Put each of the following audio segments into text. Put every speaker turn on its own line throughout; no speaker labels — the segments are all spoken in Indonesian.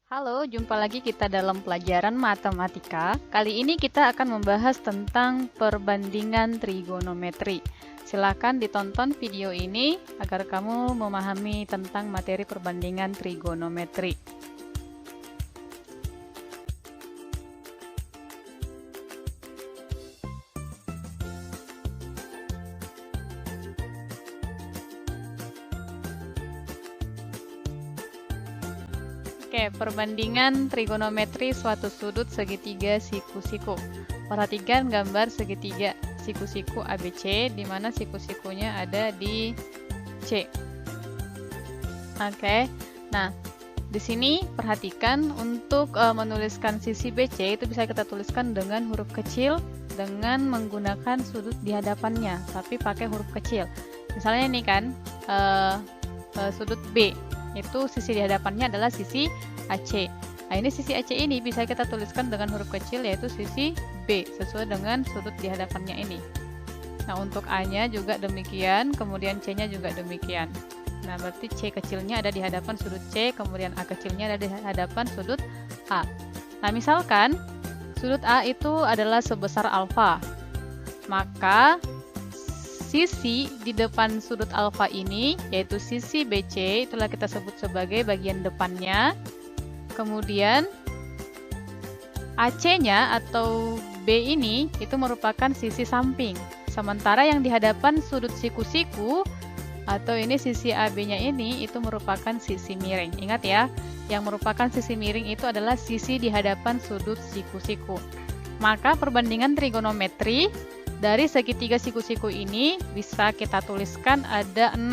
Halo, jumpa lagi kita dalam pelajaran matematika. Kali ini kita akan membahas tentang perbandingan trigonometri. Silakan ditonton video ini agar kamu memahami tentang materi perbandingan trigonometri. Oke, perbandingan trigonometri suatu sudut segitiga siku-siku. Perhatikan gambar segitiga siku-siku ABC, di mana siku-sikunya ada di C. Oke, nah di sini perhatikan untuk menuliskan sisi BC itu bisa kita tuliskan dengan huruf kecil dengan menggunakan sudut di hadapannya, tapi pakai huruf kecil. Misalnya ini kan sudut B. Itu sisi di hadapannya adalah sisi AC. Nah, ini sisi AC ini bisa kita tuliskan dengan huruf kecil yaitu sisi B sesuai dengan sudut di hadapannya ini. Nah, untuk A-nya juga demikian, kemudian C-nya juga demikian. Nah, berarti C kecilnya ada di hadapan sudut C, kemudian A kecilnya ada di hadapan sudut A. Nah, misalkan sudut A itu adalah sebesar alfa. Maka sisi di depan sudut alfa ini, yaitu sisi BC, itulah kita sebut sebagai bagian depannya. Kemudian AC-nya atau B ini, itu merupakan sisi samping. Sementara yang di hadapan sudut siku-siku, atau ini sisi AB-nya ini, itu merupakan sisi miring. Ingat ya, yang merupakan sisi miring itu adalah sisi di hadapan sudut siku-siku. Maka perbandingan trigonometri dari segitiga siku-siku ini bisa kita tuliskan ada 6.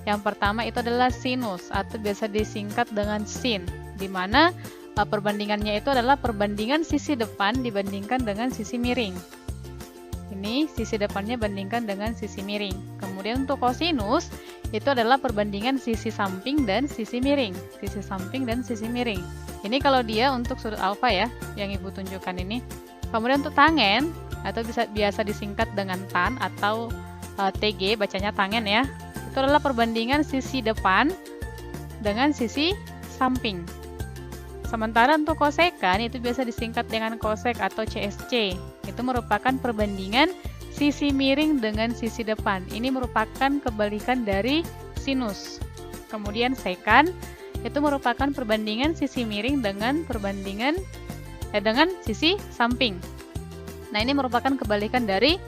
Yang pertama itu adalah sinus atau biasa disingkat dengan sin, di mana perbandingannya itu adalah perbandingan sisi depan dibandingkan dengan sisi miring. Ini sisi depannya bandingkan dengan sisi miring. Kemudian untuk kosinus itu adalah perbandingan sisi samping dan sisi miring. Sisi samping dan sisi miring. Ini kalau dia untuk sudut alfa ya, yang Ibu tunjukkan ini. Kemudian untuk tangen atau biasa disingkat dengan tan atau TG, bacanya tangen ya. Itu adalah perbandingan sisi depan dengan sisi samping. Sementara untuk kosekan itu biasa disingkat dengan kosek atau CSC. Itu merupakan perbandingan sisi miring dengan sisi depan. Ini merupakan kebalikan dari sinus. Kemudian sekan itu merupakan perbandingan sisi miring dengan dengan sisi samping. Nah, ini merupakan kebalikan dari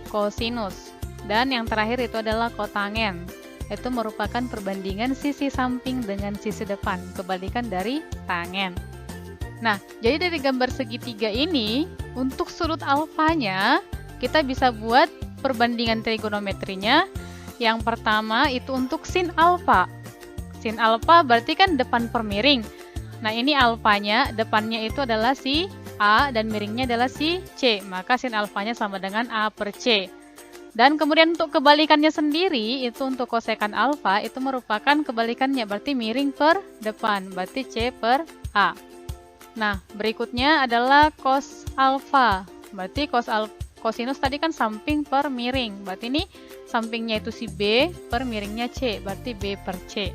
kosinus. Dan yang terakhir itu adalah kotangen. Itu merupakan perbandingan sisi samping dengan sisi depan, kebalikan dari tangen. Nah, jadi dari gambar segitiga ini, untuk sudut alfanya, kita bisa buat perbandingan trigonometrinya. Yang pertama itu untuk sin alfa. Sin alfa berarti kan depan per miring. Nah, ini alfanya, depannya itu adalah si A dan miringnya adalah si C. Maka sin alfanya sama dengan A per C. Dan kemudian untuk kebalikannya sendiri, itu untuk kosekan alfa, itu merupakan kebalikannya. Berarti miring per depan. Berarti C per A. Nah, berikutnya adalah cos alfa. Berarti kosinus tadi kan samping per miring. Berarti ini sampingnya itu si B per miringnya C. Berarti B per C.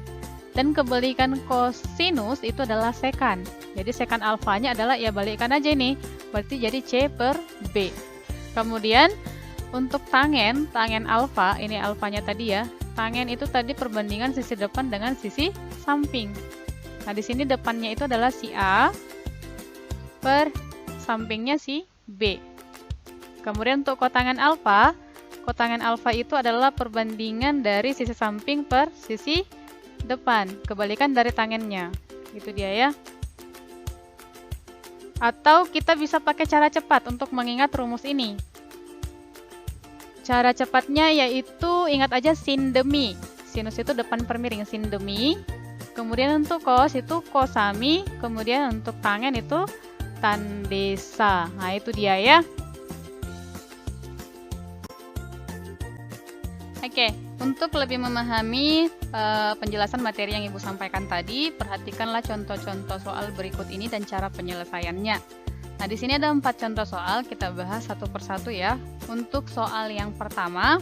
Dan kebalikan kosinus itu adalah sekan. Jadi sekan alfanya adalah ya balikkan aja nih. Berarti jadi C per B. Kemudian untuk tangen alfa, ini alfanya tadi ya. Tangen itu tadi perbandingan sisi depan dengan sisi samping. Nah, di sini depannya itu adalah si A per sampingnya si B. Kemudian untuk kotangen alfa itu adalah perbandingan dari sisi samping per sisi depan, kebalikan dari tangennya. Gitu dia ya. Atau kita bisa pakai cara cepat untuk mengingat rumus ini. Cara cepatnya yaitu ingat aja sin demi. Sinus itu depan per miring, sin demi. Kemudian untuk cos itu kosami, kemudian untuk tangen itu tan desa. Nah, itu dia ya. Oke, untuk lebih memahami penjelasan materi yang Ibu sampaikan tadi, perhatikanlah contoh-contoh soal berikut ini dan cara penyelesaiannya. Nah, di sini ada 4 contoh soal, kita bahas satu persatu ya. Untuk soal yang pertama,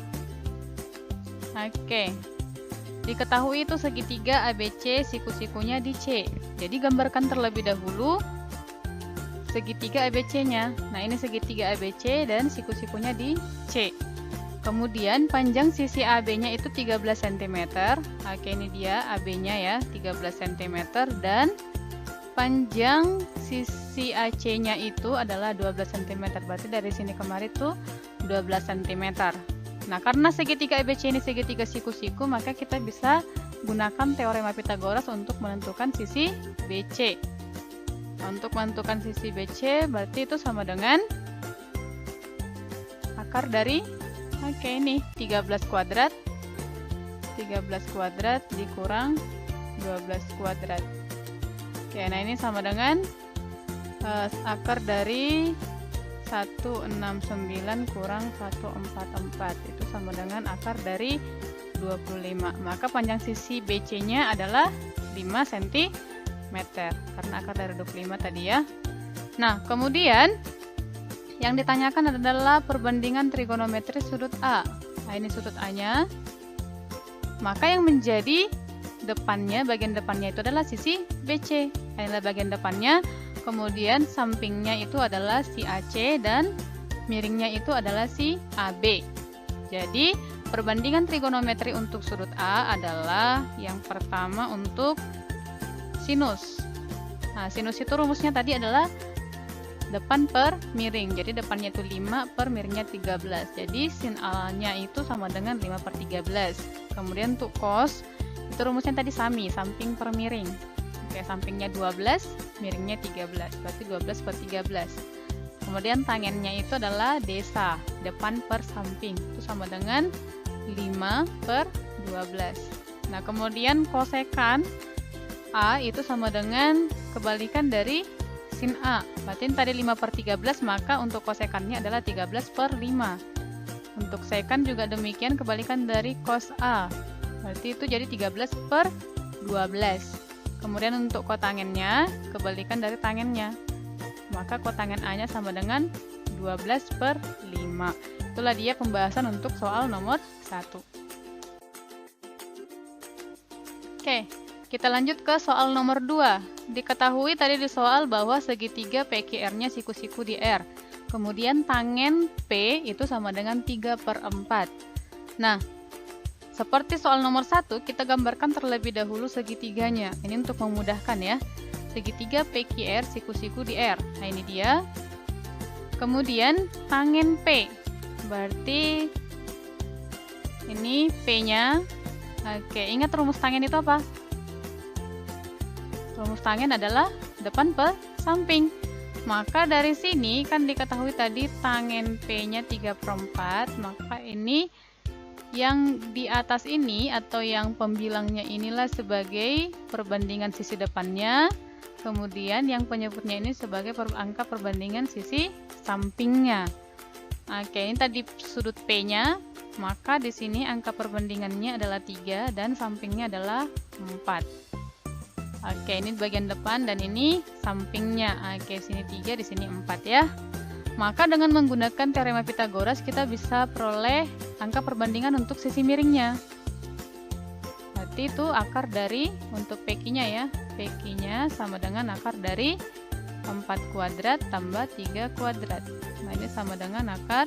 oke, di Diketahui itu segitiga ABC siku-sikunya di C. Jadi gambarkan terlebih dahulu segitiga ABC-nya. Nah, ini segitiga ABC dan siku-sikunya di C. Kemudian panjang sisi AB-nya itu 13 cm. Oke, ini dia AB-nya ya, 13 cm, dan panjang sisi AC-nya itu adalah 12 cm. Berarti dari sini kemari tuh 12 cm. Nah, karena segitiga ABC ini segitiga siku-siku, maka kita bisa gunakan teorema Pythagoras untuk menentukan sisi BC. Untuk menentukan sisi BC berarti itu sama dengan akar dari ini 13 kuadrat dikurang 12 kuadrat. Oke, nah ini sama dengan akar dari 169 kurang 144, itu sama dengan akar dari 25. Maka panjang sisi BC-nya adalah 5 cm, karena akar dari 25 tadi ya. Nah, kemudian yang ditanyakan adalah perbandingan trigonometri sudut A. Nah, ini sudut A-nya. Maka yang menjadi depannya, bagian depannya itu adalah sisi BC. Ini adalah bagian depannya. Kemudian sampingnya itu adalah si AC dan miringnya itu adalah si AB. Jadi, perbandingan trigonometri untuk sudut A adalah yang pertama untuk sinus. Nah, sinus itu rumusnya tadi adalah depan per miring. Jadi depannya itu 5 per miringnya 13. Jadi sin A-nya itu sama dengan 5 per 13. Kemudian untuk cos, itu rumusnya tadi sami, samping per miring. Oke, sampingnya 12, miringnya 13. Berarti 12 per 13. Kemudian tangennya itu adalah desa, depan per samping. Itu sama dengan 5 per 12. Nah, kemudian kosekan A itu sama dengan kebalikan dari sin A. Berarti tadi 5 per 13, maka untuk kosekannya adalah 13 per 5. Untuk sekan juga demikian, kebalikan dari cos A. Berarti itu jadi 13 per 12. Kemudian untuk kotangennya, kebalikan dari tangennya. Maka kotangen A-nya sama dengan 12 per 5. Itulah dia pembahasan untuk soal nomor 1. Oke. Kita lanjut ke soal nomor 2. Diketahui tadi di soal bahwa segitiga PQR-nya siku-siku di R. Kemudian tangen P itu sama dengan 3 per 4. Nah, seperti soal nomor 1, kita gambarkan terlebih dahulu segitiganya. Ini untuk memudahkan ya. Segitiga PQR siku-siku di R. Nah, ini dia. Kemudian tangen P. Berarti ini P-nya. Oke, ingat rumus tangen itu apa? Rumus tangen adalah depan per samping. Maka dari sini kan diketahui tadi tangen P-nya 3 per 4. Maka ini yang di atas ini atau yang pembilangnya inilah sebagai perbandingan sisi depannya. Kemudian yang penyebutnya ini sebagai angka perbandingan sisi sampingnya. Oke, ini tadi sudut P-nya. Maka di sini angka perbandingannya adalah 3 dan sampingnya adalah 4. Oke, ini bagian depan dan ini sampingnya. Oke, sini 3, di sini 4 ya. Maka dengan menggunakan teorema Pythagoras kita bisa peroleh angka perbandingan untuk sisi miringnya. Berarti itu akar dari untuk PQ-nya ya. PQ-nya sama dengan akar dari 4 kuadrat tambah 3 kuadrat. Nah, ini sama dengan akar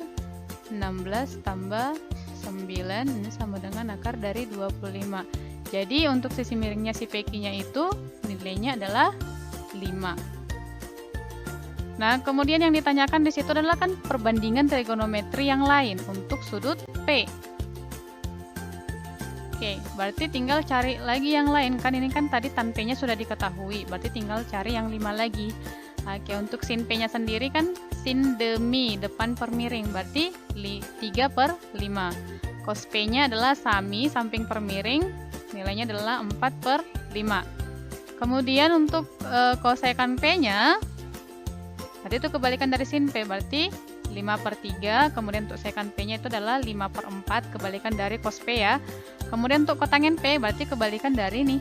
16 tambah 9. Ini sama dengan akar dari 25. Jadi untuk sisi miringnya si PQ-nya itu nilainya adalah 5. Nah, kemudian yang ditanyakan di situ adalah kan perbandingan trigonometri yang lain untuk sudut P. Oke, berarti tinggal cari lagi yang lain. Kan ini kan tadi tan P-nya sudah diketahui, berarti tinggal cari yang 5 lagi. Oke, untuk sin P-nya sendiri kan sin demi depan per miring, berarti 3 per 5. Cos P-nya adalah sami samping per miring, nilainya adalah 4 per 5. Kemudian untuk kosekan P-nya, tadi itu kebalikan dari sin P, berarti 5 per 3. Kemudian untuk sekan P-nya itu adalah 5 per 4, kebalikan dari cos P ya. Kemudian untuk kotangen P, berarti kebalikan dari ini.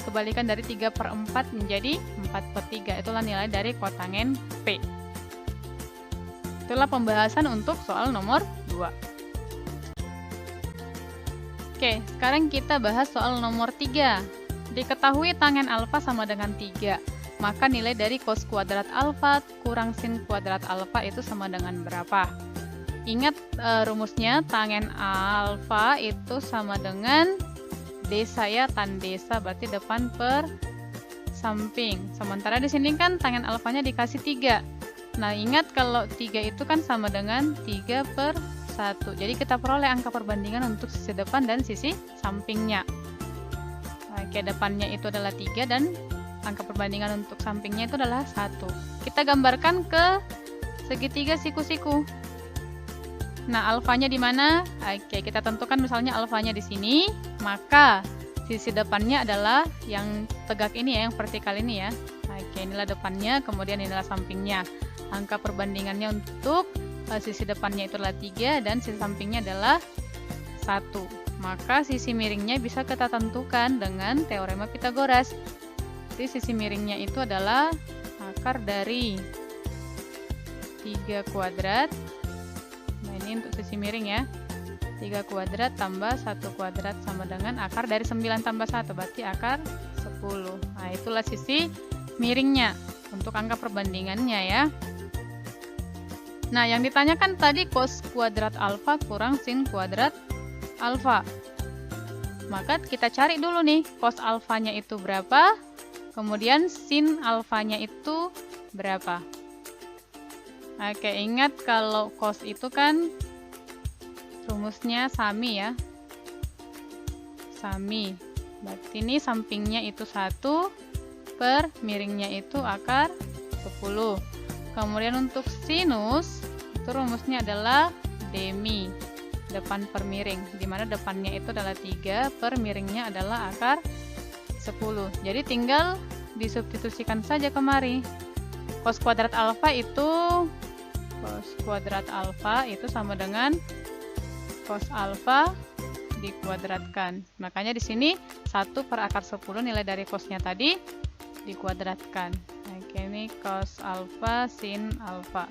Kebalikan dari 3 per 4 menjadi 4 per 3. Itulah nilai dari kotangen P. Itulah pembahasan untuk soal nomor 2. Oke, sekarang kita bahas soal nomor 3. Diketahui tangen alfa sama dengan 3. Maka nilai dari cos kuadrat alfa kurang sin kuadrat alfa itu sama dengan berapa? Ingat rumusnya, tangen alfa itu sama dengan desa ya, tan desa, berarti depan per samping. Sementara di sini kan tangen alfanya dikasih 3. Nah, ingat kalau 3 itu kan sama dengan 3/1. Jadi kita peroleh angka perbandingan untuk sisi depan dan sisi sampingnya. Oke, depannya itu adalah 3 dan angka perbandingan untuk sampingnya itu adalah 1. Kita gambarkan ke segitiga siku-siku. Nah, alfanya di mana? Oke, kita tentukan misalnya alfanya di sini, maka sisi depannya adalah yang tegak ini ya, yang vertikal ini ya. Oke, inilah depannya, kemudian inilah sampingnya. Angka perbandingannya untuk sisi depannya itu adalah 3 dan sisi sampingnya adalah 1. Maka sisi miringnya bisa kita tentukan dengan teorema Pitagoras. Jadi sisi miringnya itu adalah akar dari 3 kuadrat. Nah, ini untuk sisi miring ya. 3 kuadrat tambah 1 kuadrat sama dengan akar dari 9 tambah 1, berarti akar 10. Nah, itulah sisi miringnya untuk angka perbandingannya ya. Nah, yang ditanyakan tadi cos kuadrat alfa kurang sin kuadrat alfa. Maka kita cari dulu nih, cos alfanya itu berapa, kemudian sin alfanya itu berapa. Oke, ingat kalau cos itu kan rumusnya sami ya. Sami. Berarti ini sampingnya itu 1 per miringnya itu akar 10. Kemudian untuk sinus, itu rumusnya adalah demi, depan per miring, di mana depannya itu adalah 3 per miringnya adalah akar 10. Jadi tinggal disubstitusikan saja kemari. Cos kuadrat alfa itu sama dengan cos alfa dikuadratkan. Makanya di sini 1 per akar 10 nilai dari cosnya tadi dikuadratkan. Oke, ini cos alfa sin alfa.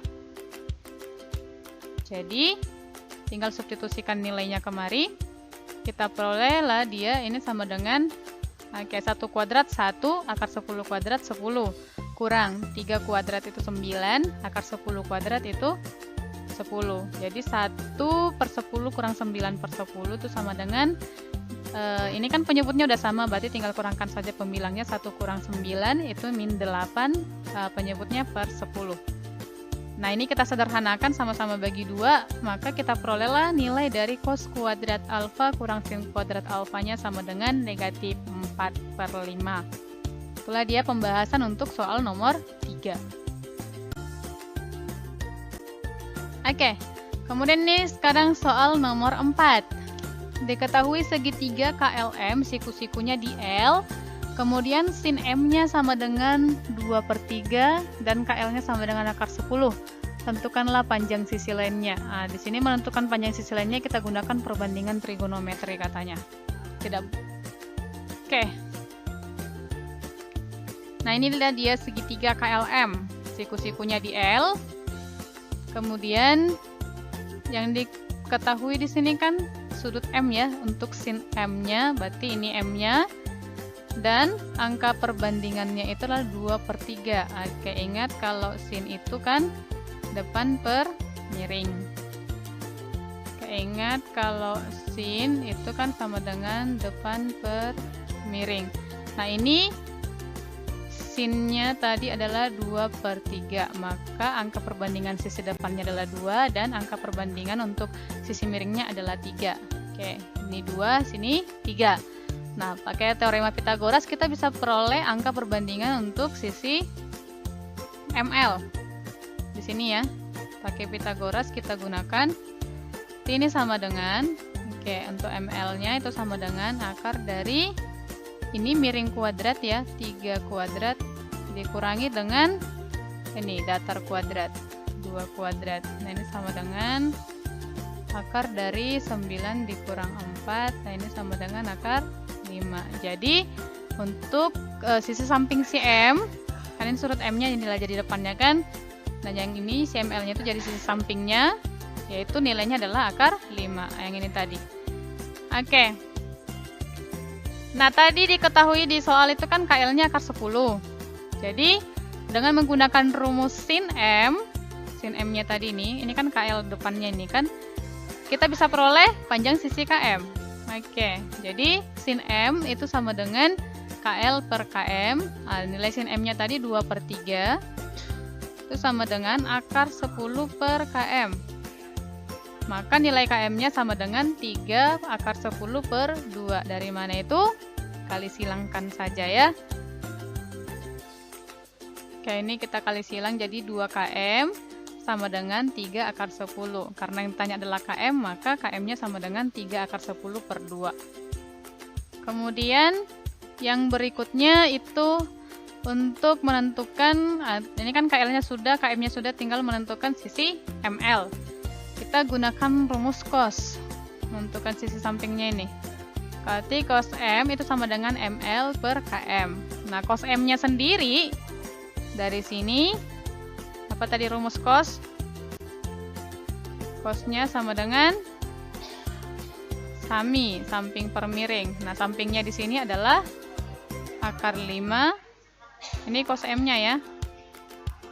Jadi tinggal substitusikan nilainya kemari, kita perolehlah dia ini sama dengan 1 kuadrat 1, akar 10 kuadrat 10, kurang 3 kuadrat itu 9, akar 10 kuadrat itu 10. Jadi 1 per 10 kurang 9 per 10 itu sama dengan ini kan penyebutnya udah sama, berarti tinggal kurangkan saja pembilangnya. 1 kurang 9 itu min 8, penyebutnya per 10. Nah, ini kita sederhanakan sama-sama bagi 2, maka kita perolehlah nilai dari cos kuadrat alfa kurang sin kuadrat alfanya sama dengan negatif 4/5. Itulah dia pembahasan untuk soal nomor 3. Oke, kemudian nih sekarang soal nomor 4. Diketahui segitiga KLM, siku-sikunya di L, kemudian sin M-nya sama dengan 2/3 dan KL-nya sama dengan akar 10. Tentukanlah panjang sisi lainnya. Nah, di sini menentukan panjang sisi lainnya kita gunakan perbandingan trigonometri katanya. Oke. Nah, inilah dia segitiga KLM. Siku-sikunya di L. Kemudian yang diketahui di sini kan sudut M ya, untuk sin M-nya, berarti ini M-nya. Dan angka perbandingannya itu adalah 2/3. Oke, ingat kalau sin itu kan depan per miring. Oke, ingat kalau sin itu kan sama dengan depan per miring. Nah, ini sinnya tadi adalah 2/3, maka angka perbandingan sisi depannya adalah 2 dan angka perbandingan untuk sisi miringnya adalah 3. Oke, ini 2, sini 3. Nah, pakai teorema Pitagoras kita bisa peroleh angka perbandingan untuk sisi ML. Di sini ya, pakai Pitagoras kita gunakan. Ini sama dengan, untuk ML-nya itu sama dengan akar dari ini miring kuadrat ya, 3 kuadrat dikurangi dengan ini datar kuadrat, 2 kuadrat. Nah, ini sama dengan akar dari 9 dikurang 4. Nah, ini sama dengan akar 5. Jadi untuk sisi samping si M, kan ini surut M-nya nilai jadi depannya kan. Nah, yang ini si ML-nya itu jadi sisi sampingnya, yaitu nilainya adalah akar 5. Yang ini tadi. Oke. Nah, tadi diketahui di soal itu kan KL-nya akar 10. Jadi, dengan menggunakan rumus sin M-nya tadi ini kan KL depannya ini kan, kita bisa peroleh panjang sisi KM. Oke, jadi sin M itu sama dengan KL per KM. Nah, nilai sin M-nya tadi 2/3. Itu sama dengan akar 10 per KM. Maka nilai KM-nya sama dengan 3 akar 10 per 2. Dari mana itu? Kali silangkan saja ya. Oke, ini kita kali silang jadi 2 KM sama dengan 3 akar 10. Karena yang ditanya adalah KM, maka KM-nya sama dengan 3 akar 10 per 2. Kemudian yang berikutnya itu untuk menentukan, ini kan KL-nya sudah, KM-nya sudah, tinggal menentukan sisi ML. Kita gunakan rumus cos, menentukan sisi sampingnya ini. Berarti cos M itu sama dengan ML per KM. Nah, cos M-nya sendiri, dari sini, apa tadi rumus cos? Cosnya sama dengan sami, samping per miring. Nah, sampingnya di sini adalah akar 5. Ini cos M-nya ya.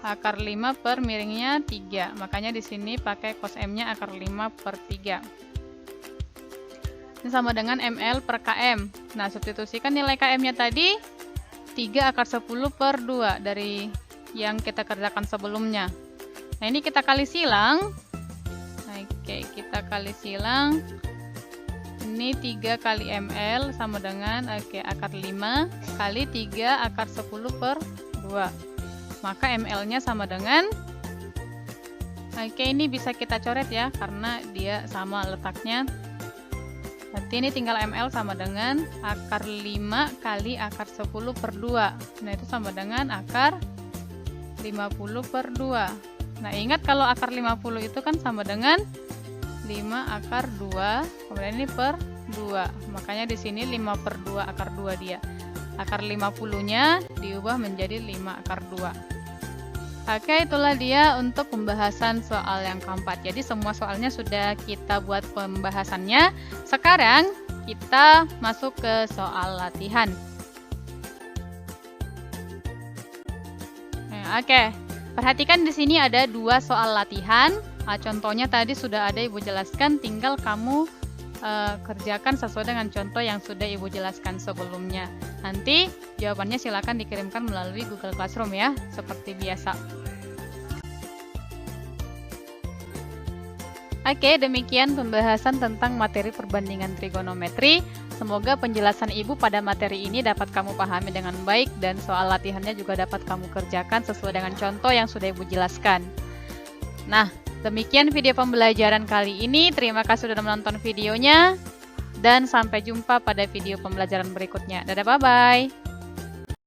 Akar 5 per miringnya 3. Makanya di sini pakai cos M-nya akar 5 per 3. Ini sama dengan ML per KM. Nah, substitusikan nilai KM-nya tadi 3 akar 10 per 2 dari yang kita kerjakan sebelumnya. Nah, ini kita kali silang. Oke, kita kali silang. Ini 3 kali ML sama dengan akar 5 kali 3 akar 10 per 2. Maka ML-nya sama dengan, ini bisa kita coret ya, karena dia sama letaknya. Berarti ini tinggal ML sama dengan akar 5 kali akar 10 per 2. Nah, itu sama dengan akar 50 per 2. Nah, ingat kalau akar 50 itu kan sama dengan 5 akar 2, kemudian ini per 2. Makanya di sini 5 per 2 akar 2 dia. Akar 50-nya diubah menjadi 5 akar 2. Oke, itulah dia untuk pembahasan soal yang keempat. Jadi semua soalnya sudah kita buat pembahasannya. Sekarang kita masuk ke soal latihan. Oke, perhatikan di sini ada 2 soal latihan. Contohnya tadi sudah ada Ibu jelaskan, tinggal kamu kerjakan sesuai dengan contoh yang sudah Ibu jelaskan sebelumnya. Nanti jawabannya silakan dikirimkan melalui Google Classroom ya, seperti biasa. Oke, demikian pembahasan tentang materi perbandingan trigonometri. Semoga penjelasan Ibu pada materi ini dapat kamu pahami dengan baik dan soal latihannya juga dapat kamu kerjakan sesuai dengan contoh yang sudah Ibu jelaskan. Nah, demikian video pembelajaran kali ini. Terima kasih sudah menonton videonya dan sampai jumpa pada video pembelajaran berikutnya. Dadah, bye-bye.